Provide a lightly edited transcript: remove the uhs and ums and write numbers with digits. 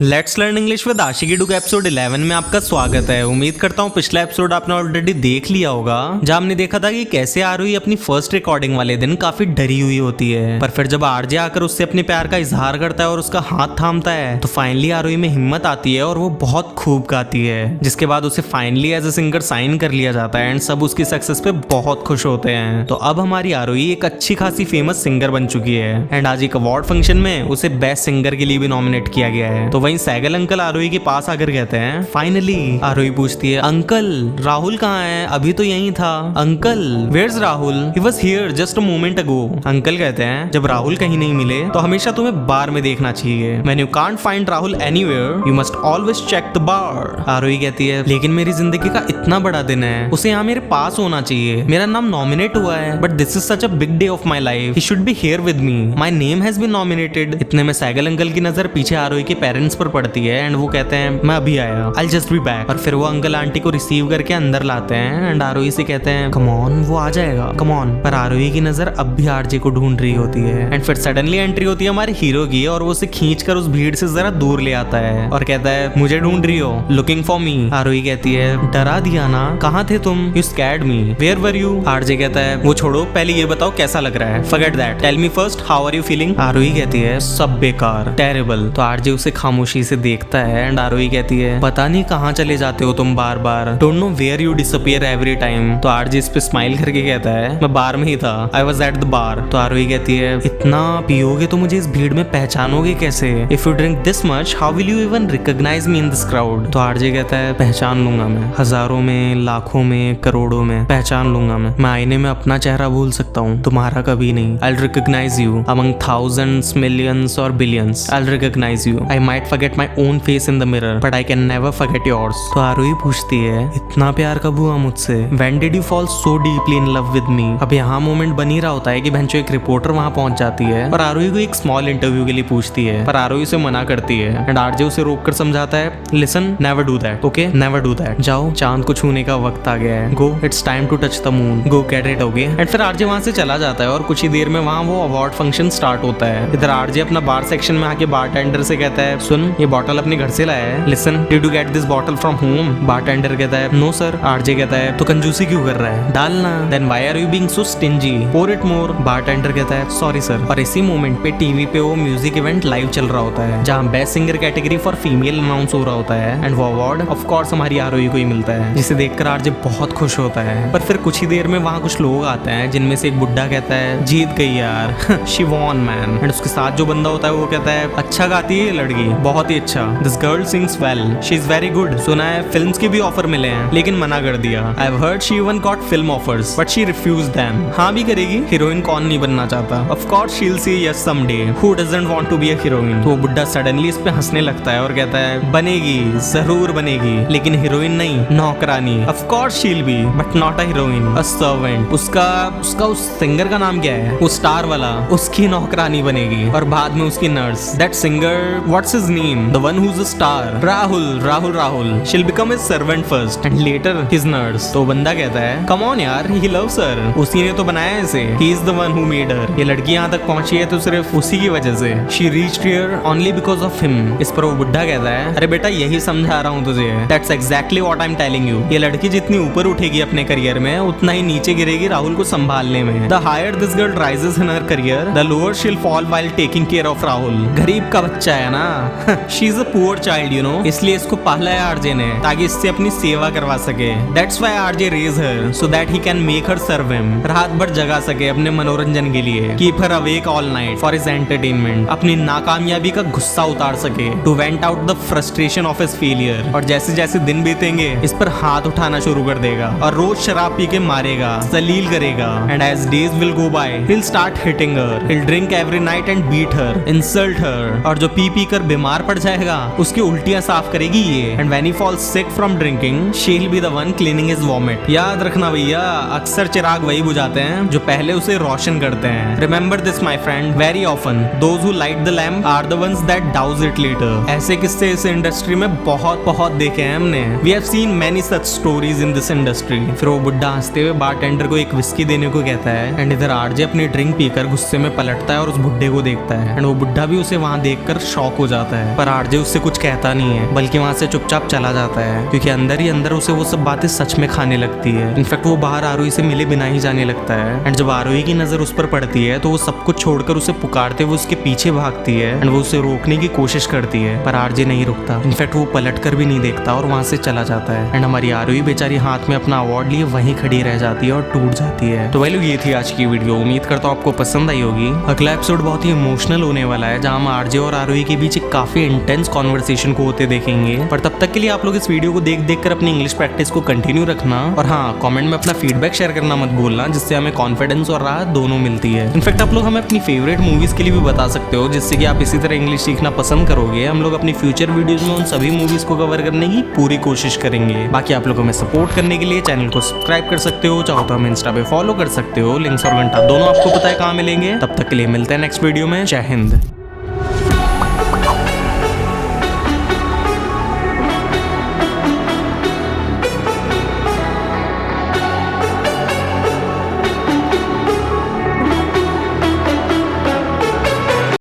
Let's learn English with Aashiqui duke episode 11 में आपका स्वागत है। उम्मीद करता हूँ पिछला एपिसोड आपने ऑलरेडी देख लिया होगा, जहाँ हमने देखा था कि कैसे आरुई अपनी फर्स्ट रिकॉर्डिंग वाले दिन काफी डरी हुई होती है, पर फिर जब आरजे आकर उससे अपने प्यार का इजहार करता है और उसका हाथ थामता है तो फाइनली आरुई में हिम्मत आती है और वो बहुत खूब गाती है, जिसके बाद उसे finally as a singer sign कर लिया जाता है एंड सब उसकी सक्सेस पे बहुत खुश होते हैं। तो अब हमारी आरुई एक अच्छी खासी फेमस सिंगर बन चुकी है एंड आज एक अवार्ड फंक्शन में उसे बेस्ट सिंगर के लिए भी नॉमिनेट किया गया है। तो वहीं सैगल अंकल आरुई के पास आकर कहते हैं फाइनली। आरुई पूछती है अंकल राहुल कहाँ है, अभी तो यहीं था। Uncle where's Rahul, he was here just a moment ago. Uncle कहते हैं जब राहुल कहीं नहीं मिले तो हमेशा तुम्हें बार में देखना चाहिए। When you can't find Rahul anywhere you must always check the bar. Arui कहती है लेकिन मेरी जिंदगी का इतना बड़ा दिन है, उसे यहाँ मेरे पास होना चाहिए। मेरा नाम नॉमिनेट हुआ है but this is such a big day of my life, he should be here with me, my name has been nominated. इतने में सैगल अंकल की नजर पीछे आरुई के पेरेंट्स पर पड़ती है एंड वो कहते हैं मैं अभी आया, आई जस्ट बी बैक। और फिर वो अंकल आंटी को रिसीव करके अंदर लाते हैं एंड आरुई से कहते हैं कम ऑन, वो आ जाएगा कम ऑन। पर आरुई की नजर अब भी आरजे को ढूंढ रही होती है एंड फिर सडनली एंट्री होती है हमारे हीरो की और वो उसे खींच कर उस भीड़ से जरा दूर ले आता है और कहता है मुझे ढूंढ रही हो, लुकिंग फॉर मी। आरुई कहती है डरा दिया ना, कहाँ थे तुम, you scared me, where were you. RJ कहता है वो छोड़ो, पहले ये बताओ कैसा लग रहा है, forget that, tell me first how are you feeling. Arui कहती है सब बेकार, टेरिबल। तो आरजे उसे खामोशी से देखता है एंड आरुई कहती है पता नहीं कहाँ चले जाते हो तुम बार बार, don't know where you disappear every time. तो आरजे इस पे स्माइल करके कहता है मैं बार में ही था, I was at the bar. तो आरुई कहती है इतना पियोगे तो मुझे इस भीड़ में पहचानोगे कैसे, if you drink this much how will you even recognise me in this crowd. तो आरजे कहता है पहचान लूंगा मैं, हजारों में, लाखों में, करोड़ों में पहचान लूंगा मैं आईने में अपना चेहरा भूल सकता हूँ, तुम्हारा कभी नहीं। I will recognise you among thousands, millions और billions, I will recognise you, I might forget my own face in the mirror but I can never forget yours. तो आरुई पूछती है इतना प्यार कब हुआ मुझसे, when did you fall so deeply in love with me. अब यहाँ मोमेंट बन ही रहा होता है कि भैंचो एक रिपोर्टर वहां पहुंच जाती है और आरुई को एक स्मॉल इंटरव्यू के लिए पूछती है, पर आरुई उसे मना करती है एंड आरजे उसे रोककर समझाता है listen, never do that, okay never do that, जाओ चांद को छूने का वक्त आ गया है, go it's time to touch the moon, go get it, okay. And फिर आरजे वहां से चला जाता है और कुछ ही देर में वहां वो अवार्ड फंक्शन स्टार्ट होता है। इधर आरजे अपना बार सेक्शन में आके बारटेंडर से कहता है सुन ये बॉटल अपने घर से लाया है, listen did you get this bottle from home. Bartender कहता है नो सर। आरजे कहता है तो कंजूसी क्यों कर रहा है, डालना, then why are you being so stingy, pour it more. Bartender कहता है सॉरी सर। और इसी मोमेंट पे टीवी पे वो म्यूजिक इवेंट लाइव चल रहा होता है जहाँ best singer category for female announce हो रहा होता है एंड वो अवार्ड ऑफ कोर्स हमारी आरुई को ही मिलता है, जिसे देखकर आरजे बहुत खुश होता है। पर फिर कुछ ही देर में वहाँ कुछ लोग आते हैं जिनमें से एक बुड्ढा कहता है जीत गई यार, शी वॉन मैन। एंड उसके साथ जो बंदा होता है वो कहता है अच्छा गाती है ये लड़की, बहुत ही अच्छा, this girl sings well, she is very good. सुना है फिल्म्स के भी ऑफर मिले हैं लेकिन मना कर दिया, I have heard she even got film offers but she refused them. हाँ भी करेगी, हीरोइन कौन नहीं बनना चाहता, of course she will say yes someday, who doesn't want to be a heroine. तो वो बुड्ढा सडनली इस पे हंसने लगता है और कहता है बनेगी, जरूर बनेगी, लेकिन हीरोइन नहीं, नौकरानी। Of course she will B but not a heroine, a servant. उसका उस सिंगर का नाम क्या है, वो स्टार वाला, उसकी नौकरानी बनेगी और बाद में उसकी nurse. That singer what's his name, the one who is a star, Rahul Rahul Rahul, she will become his servant first and later his nurse. तो बंदा कहता है कम ऑन यार, ही लव्स हर, उसी ने तो बनाया है इसे, he is the one who made her. ये लड़की यहाँ तक पहुंची है तो सिर्फ उसी की वजह से, she reached here only because of him. इस पर वो बुड्ढा कहता है अरे बेटा यही समझा रहा हूँ तुझे, that's exactly what I am telling you. ये लड़की जितनी ऊपर उठेगी अपने करियर में उतना ही नीचे गिरेगी राहुल को संभालने में। The hire this girl rises in her career the lower she will fall while taking care of Rahul. गरीब का बच्चा है ना, she is a poor child you know, इसलिए इसको पाला है आरजे ने ताकि इससे अपनी सेवा करवा सके। That's why RJ raise her so that he can make her serve him, रात भर जगा सके अपने मनोरंजन के लिए, keep her awake all night for his entertainment, अपनी नाकामयाबी का गुस्सा उतार सके, to vent out the frustration of his failure. और जैसे जैसे दिन बीतेंगे इस पर हाथ उठाना शुरू कर देगा और रोज शराब पी के मारेगा, जलील करेगा। And as days will go by he will start hitting her, he will drink every night and beat her, insult her. और जो पी पी कर बीमार पड़ जाएगा उसकी उल्टियां साफ करेगी ये। And when he falls sick from drinking she will be the one cleaning his vomit. याद रखना भैया, अक्सर चिराग वही बुझाते हैं जो पहले उसे रोशन करते हैं। Remember this my friend, very often those who light the lamp are the ones that douse it later. ऐसे किस्से इस इंडस्ट्री में बहुत बहुत देखे हैं हमने, we have seen many such stories in this industry. फिर वो बुड्ढा हंसते हुए बारटेंडर को एक विस्की देने को कहता है एंड इधर आरजे अपनी ड्रिंक पीकर गुस्से में पलटता है और उस बुड्ढे को देखता है एंड वो बुड्ढा भी उसे वहां देखकर शॉक हो जाता है। है, पर आरजे उससे कुछ कहता नहीं है, बल्कि वहाँ से चुपचाप चला जाता है, क्योंकि अंदर ही अंदर उसे वो सब बातें सच में खाने लगती है। इनफैक्ट वो बाहर आरोही से मिले बिना ही जाने लगता है। एंड जब आरोही की नजर उस पर पड़ती है तो वो सब कुछ छोड़कर उसे पुकारते हुए उसके पीछे भागती है एंड वो उसे रोकने की कोशिश करती है, पर आरजे नहीं रुकता। इनफैक्ट वो पलट कर भी नहीं देखता और वहाँ से चला जाता है। एंड हमारी आरोही बेचारी हाथ में अपना अवार्ड लिए वहीं खड़ी रह जाती है और टूट जाती है। तो भाई लोग, ये थी आज की वीडियो। उम्मीद करता हूँ आपको पसंद आई होगी। अगला एपिसोड बहुत ही इमोशनल होने वाला है, जहाँ हम आरजे और आरोही के बीच एक काफी इंटेंस कॉन्वर्सेशन को होते देखेंगे। पर तब तक के लिए आप लोग इस वीडियो को देख कर अपनी इंग्लिश प्रैक्टिस को कंटिन्यू रखना, और हाँ, कमेंट में अपना फीडबैक शेयर करना मत भूलना, जिससे हमें कॉन्फिडेंस और राहत दोनों मिलती है। इनफैक्ट आप लोग हमें अपनी फेवरेट मूवीज के लिए भी बता सकते हो, जिससे कि आप इसी तरह इंग्लिश सीखना पसंद करोगे। हम लोग अपनी फ्यूचर वीडियोस में उन सभी मूवीज को कवर करने की पूरी कोशिश करेंगे। बाकी आप लोगों में सपोर्ट करने के लिए चैनल को सब्सक्राइब कर सकते हो, चाहो तो हमें इंस्टा पे फॉलो कर सकते हो। लिंक्स और घंटा दोनों आपको पता है कहाँ मिलेंगे। तब तक के लिए मिलते हैं नेक्स्ट वीडियो में। जय हिंद।